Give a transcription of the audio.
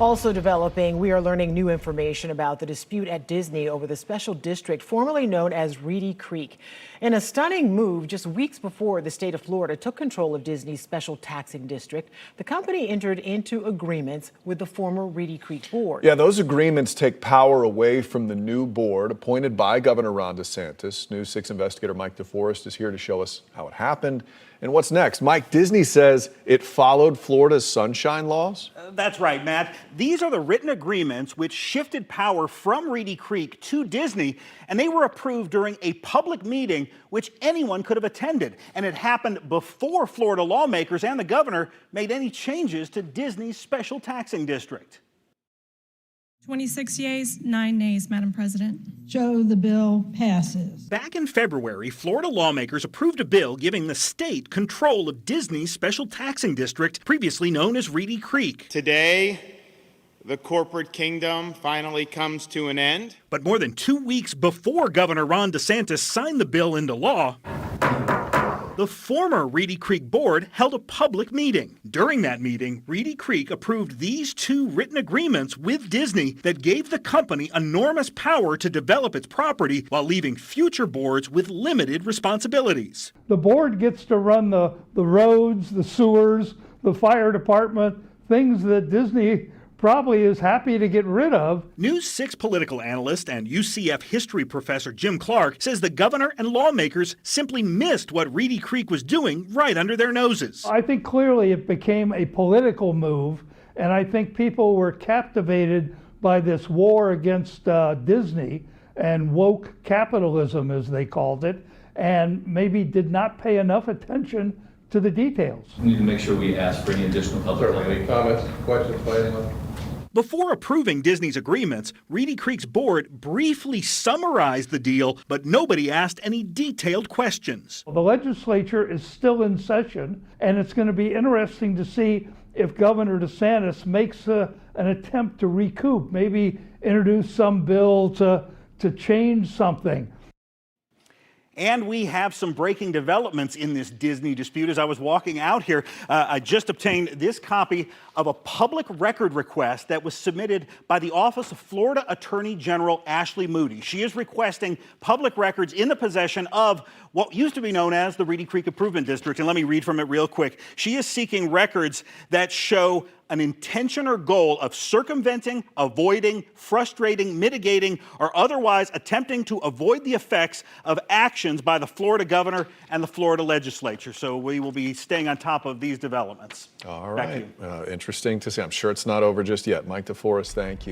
Also developing, we are learning new information about the dispute at Disney over the special district formerly known as Reedy Creek. In a stunning move, just weeks before the state of Florida took control of Disney's special taxing district, the company entered into agreements with the former Reedy Creek board. Yeah, those agreements take power away from the new board appointed by Governor Ron DeSantis. News 6 investigator Mike DeForest is here to show us how it happened and what's next. Mike, Disney says it followed Florida's sunshine laws? That's right, Matt. These are the written agreements which shifted power from Reedy Creek to Disney, and they were approved during a public meeting which anyone could have attended. And it happened before Florida lawmakers and the governor made any changes to Disney's special taxing district. 26 yeas, 9 nays, Madam President. So the bill passes. Back in February, Florida lawmakers approved a bill giving the state control of Disney's special taxing district, previously known as Reedy Creek. Today, the corporate kingdom finally comes to an end. But more than 2 weeks before Governor Ron DeSantis signed the bill into law, the former Reedy Creek board held a public meeting. During that meeting, Reedy Creek approved these two written agreements with Disney that gave the company enormous power to develop its property while leaving future boards with limited responsibilities. The board gets to run the roads, the sewers, the fire department, things that Disney probably is happy to get rid of. News 6 political analyst and UCF history professor Jim Clark says the governor and lawmakers simply missed what Reedy Creek was doing right under their noses. I think clearly it became a political move, and I think people were captivated by this war against Disney and woke capitalism, as they called it, and maybe did not pay enough attention to the details. We need to make sure we ask for any additional public comment. Any comments, questions by anyone? Before approving Disney's agreements, Reedy Creek's board briefly summarized the deal, but nobody asked any detailed questions. The legislature is still in session, and it's going to be interesting to see if Governor DeSantis makes an attempt to recoup, maybe introduce some bill to change something. And we have some breaking developments in this Disney dispute. As I was walking out here, I just obtained this copy of a public record request that was submitted by the Office of Florida Attorney General Ashley Moody. She is requesting public records in the possession of what used to be known as the Reedy Creek Improvement District. And let me read from it real quick. She is seeking records that show an intention or goal of circumventing, avoiding, frustrating, mitigating, or otherwise attempting to avoid the effects of actions by the Florida governor and the Florida legislature. So we will be staying on top of these developments. All right. Interesting to see. I'm sure it's not over just yet. Mike DeForest, thank you.